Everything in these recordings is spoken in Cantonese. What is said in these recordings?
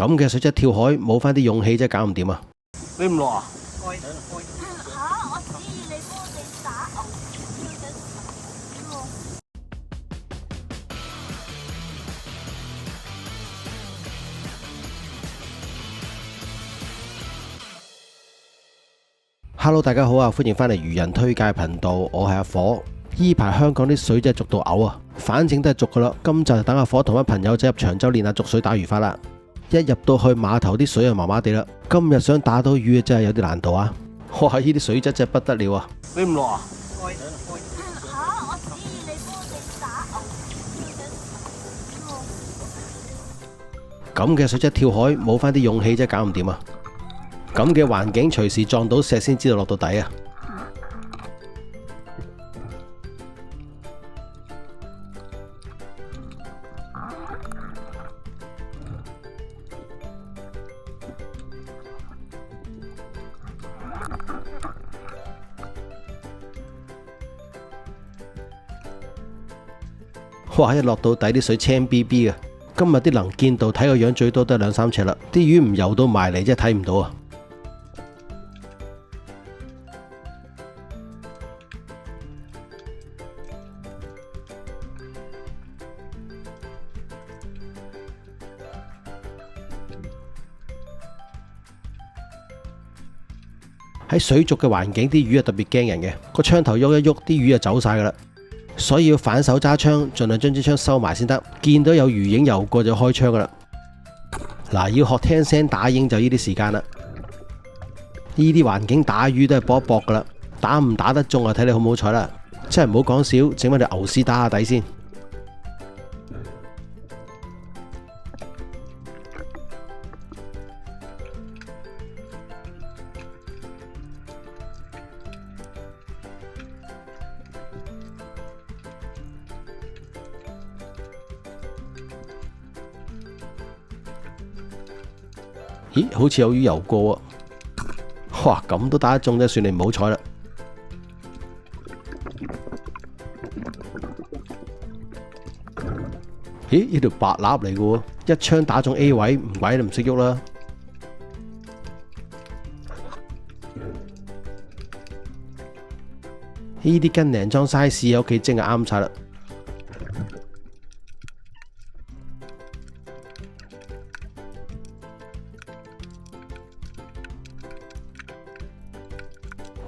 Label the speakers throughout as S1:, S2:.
S1: 咁嘅水質跳海，冇翻啲勇氣真係搞唔掂啊！
S2: 你唔落啊？
S3: 嚇！我指意你幫我哋打牛標緊喎。
S1: Hello， 大家好啊！歡迎翻嚟漁人推介頻道，我係阿火。依排香港啲水真係濁到嘔啊！反正都係濁噶啦，今集就等阿火同班朋友仔入長洲練下濁水打魚法啦。一入到去碼頭啲水就麻麻地啦，今日想打到魚真係有啲難度啊！哇，呢啲水質真係不得了啊！
S2: 你唔落啊？
S3: 嚇！我指意你幫我哋打牛標緊喎。
S1: 咁嘅水質跳海，冇翻啲勇氣真係搞唔掂啊！咁嘅環境隨時撞到石先知道落到底啊！哇！一落到底啲水青 BB 嘅，今日啲能見度睇個樣最多都係2-3尺啦，啲魚唔游到埋嚟真係睇唔到啊！喺水族嘅環境，啲魚係特別驚人嘅，個槍頭喐一喐，啲魚就走晒噶啦。所以要反手揸槍，盡量將支槍收埋先得。見到有魚影游過就開槍噶啦。嗱，要學聽聲打鷹就呢啲時間啦。呢啲環境打魚都係搏一搏噶啦，打唔打得中啊，睇你好唔好彩啦。真係唔好講少，整翻條牛絲打下底先。咦，好似有魚游過啊！哇，咁都打得中，真係算你唔好彩啦！咦，呢條白鴨嚟嘅喎，一槍打中 A 位，唔怪都唔識喐啦！呢啲斤零裝 size 喺屋企蒸係啱晒啦！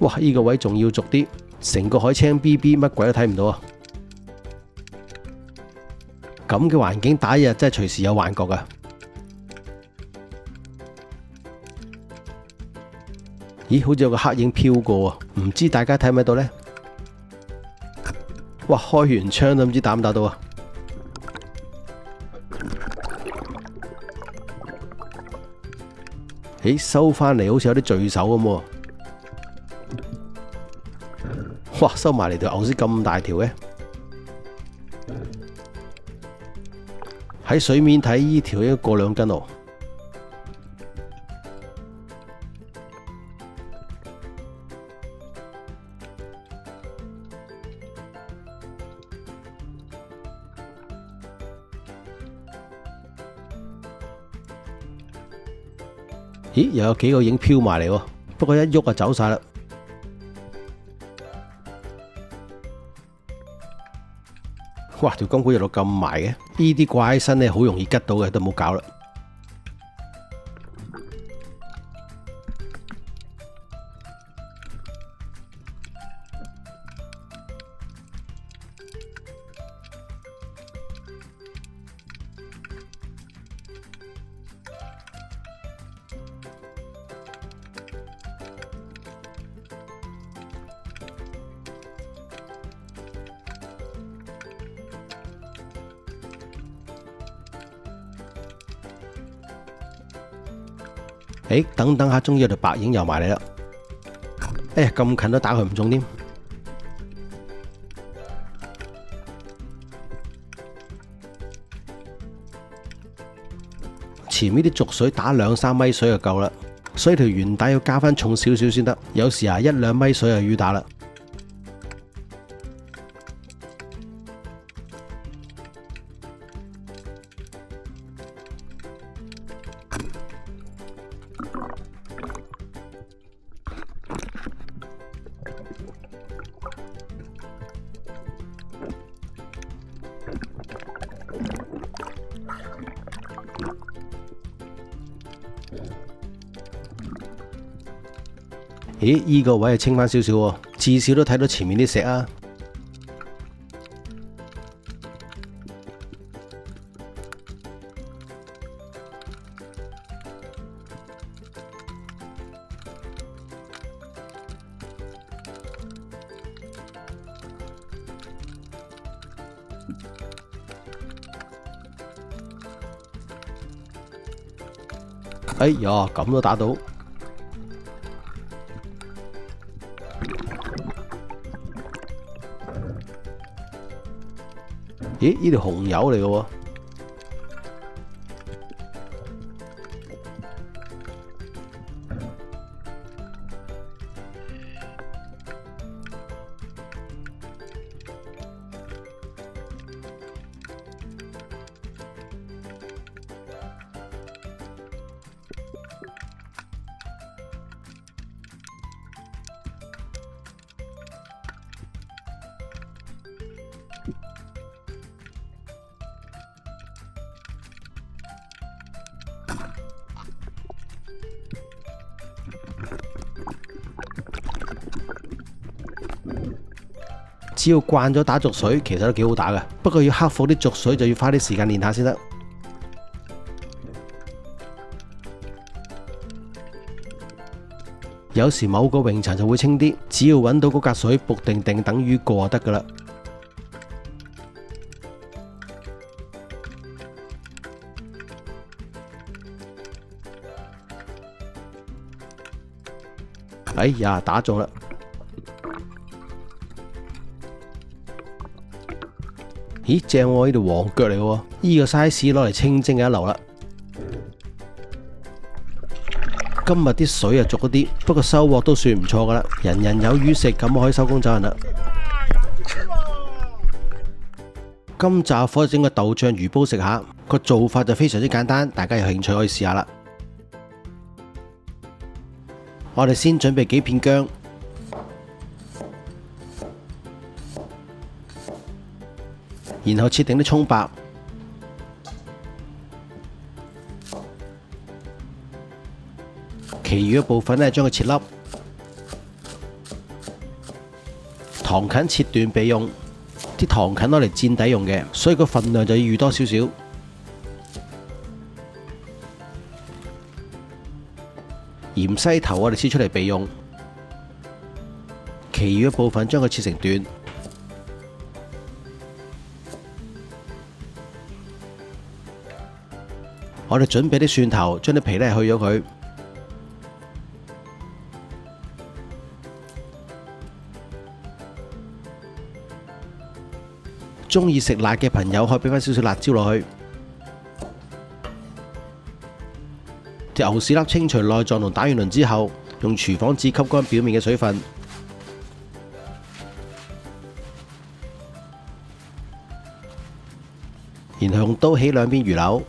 S1: 哇！呢個位仲要俗啲，成個海青 BB， 乜鬼都睇唔到啊！咁嘅環境打一日真係隨時有幻覺噶。咦？好似有個黑影飄過啊！唔知大家睇唔睇到呢？哇！開完槍都唔知打唔打到啊！咦？收翻嚟好似有啲聚手咁喎。哇！收埋嚟條牛絲咁大條嘅，喺水面睇呢條應該過2斤哦。咦？又有幾個影飄埋嚟喎，不過一喐就走晒啦。哇！條金箍入到咁埋嘅，呢啲掛喺身咧，好容易吉到嘅，都冇搞啦。等等下，終於有條白影游埋嚟啦！哎呀，咁近都打佢唔中添。前面啲濁水打2-3米水就夠啦，所以條圓帶要加翻重少少先得。有時1-2米水就要打啦。咦，依個位係清翻少少喎，至少都睇到前面啲石啊。哎呀，咁都打到！咦，呢條紅油嚟嘅喎。只要慣咗打濁水，其實都幾好打嘅。不過要克服啲濁水，就要花啲時間練下先得。有時某個泳層就會清啲，只要揾到嗰格水伏定定等於過就得噶啦。哎呀，打中啦！咦，正喎，呢度黃腳嚟喎，呢個 size 攞嚟清蒸嘅一流啦。今日啲水啊濁咗啲，不過收穫都算唔錯噶啦。人人有魚食，咁我可以收工走人啦。今集火就整個豆醬魚煲食下，個做法就非常之簡單，大家有興趣可以試下啦。我哋先準備幾片薑。然後切定啲蔥白，其餘嘅部分呢，將佢切粒，糖芹切段備用。啲糖芹攞嚟墊底用嘅，所以個份量就要預多少少。芫茜頭我哋切出嚟備用，其餘嘅部分將佢切成段。我哋準備啲蒜頭，將啲皮呢去咗佢。鍾意食辣嘅朋友可以俾翻少少辣椒落去。條牛屎粒清除內臟同打完輪之後，用廚房紙吸乾表面嘅水分。然後用刀起兩邊魚柳。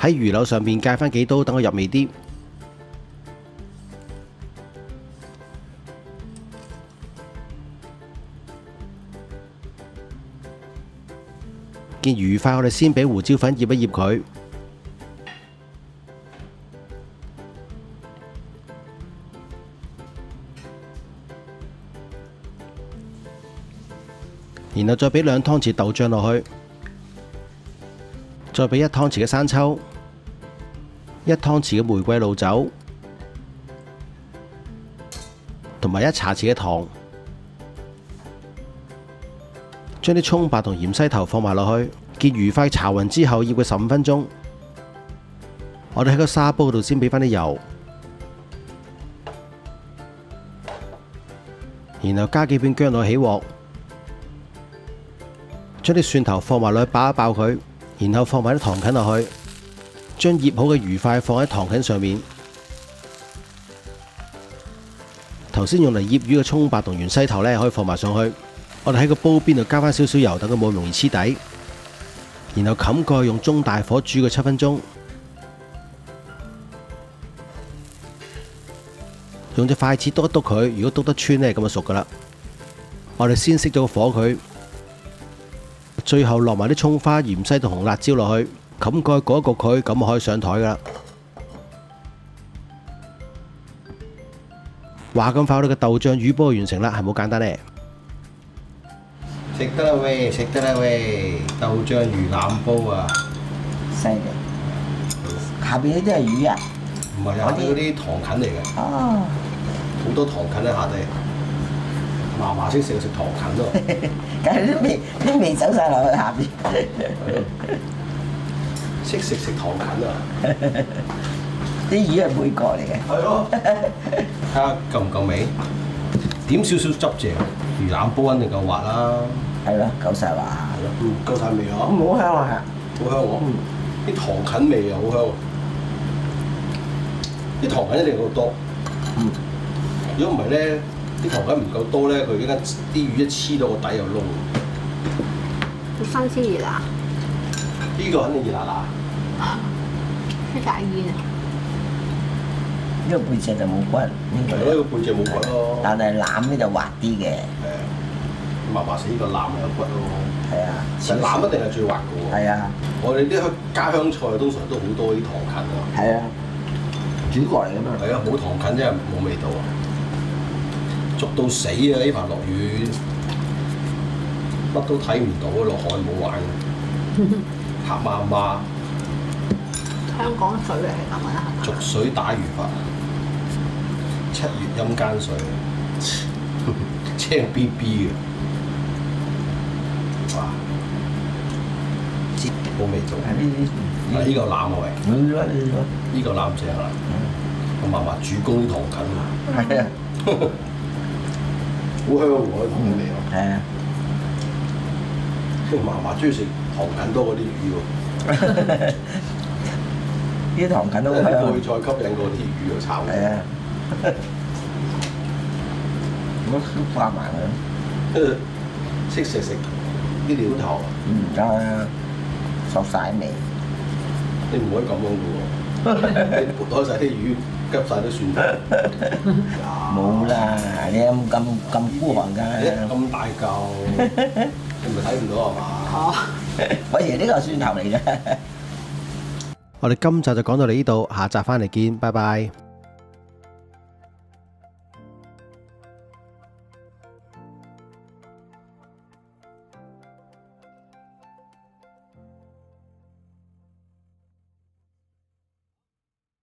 S1: 喺魚柳上面界返幾刀，等佢入味啲。件魚塊我哋先俾胡椒粉醃一醃佢，然後再俾2湯匙豆醬落去，再俾1湯匙嘅生抽。1湯匙嘅玫瑰露酒，同埋1茶匙嘅糖，將啲蔥白同芫茜頭放埋落去，見魚塊炒勻之後，醃佢15分鐘。我哋喺個沙煲度先俾翻啲油，然後加幾片薑落起鑊，將啲蒜頭放埋落去爆一爆佢，然後放埋啲糖芹落去，將醃好嘅魚塊放喺糖芹上面。頭先用嚟醃魚嘅葱白同芫茜頭呢，可以放埋上去。我哋喺個煲邊度加翻少少油，等佢冇咁容易黐底。然後冚蓋用中大火煮佢7分鐘。用隻筷子篤一篤佢，如果篤得穿呢，咁就熟噶啦。我哋先熄咗個火佢，最後落埋啲葱花、芫茜同紅辣椒落去，冚蓋焗一焗佢，咁就可以上台噶啦。話咁快，我哋嘅豆醬魚煲就完成啦，係咪好簡單呢？食得啦喂，食得啦喂，豆醬魚腩煲啊！
S2: 犀利。下邊呢啲係魚啊？
S1: 唔係啊，嗰啲糖芹嚟嘅。
S2: 哦。
S1: 好多糖芹喺下底，嫲嫲識食糖芹咯。
S2: 梗係啲味走晒落去下邊。
S1: 識食糖芹啊！
S2: 啲魚係配角嚟嘅。
S1: 係咯。睇下夠唔夠味？點少少汁醬，魚腩煲肯定夠滑啦。
S2: 係咯，夠晒滑。
S1: 係咯，夠晒味啊！
S2: 好香啊！
S1: 好香喎！啲糖芹味啊，好香。啲糖芹一定夠多。如果唔係咧，啲糖芹唔夠多咧，佢依家啲魚一黐到個底又燶。
S3: 要新鮮熱辣，
S1: 呢個肯定熱辣辣。
S3: 啲大煙啊！
S2: 呢個背脊就冇骨，應該。
S1: 係咯，呢個背脊冇骨咯。
S2: 但係腩呢就滑啲嘅。
S1: 係啊，麻麻死呢個腩有骨咯。
S2: 係啊。
S1: 但腩一定係最滑嘅喎。
S2: 係啊。
S1: 我哋啲家鄉菜通常都好多啲糖芹啊。
S2: 係啊。主角嚟㗎嘛。
S1: 係啊，冇糖芹真係冇味道啊！熟到死啊！呢排落雨，乜都睇唔到，落海冇玩，黑麻麻。
S3: 香港水嚟係咁嘅啦，係嘛？
S1: 逐水打魚法，7月陰間水，青 B B 嘅，哇！好味道。嗱，呢嚿腩啊喂，呢嚿腩正啊，我嫲嫲煮公啲糖芹啊，
S2: 係啊，
S1: 好香喎啲糖味啊！
S2: 係啊，
S1: 嫲嫲中意食糖芹多過啲魚喎。
S2: 啲糖芹都好香。
S1: 配菜吸引過啲魚又炒。
S2: 係啊，我都掛埋佢。
S1: 識食啲料頭，
S2: 唔得，索晒味。
S1: 你唔可以咁樣嘅喎，你撥開晒啲魚，急晒啲蒜頭。
S2: 冇啦，你咁孤寒㗎。
S1: 咁大嚿，你咪睇唔到係嘛？
S3: 哦，
S2: 我以為呢個係蒜頭嚟嘅。
S1: 我哋今集就講到嚟呢度，下集翻嚟見，拜拜。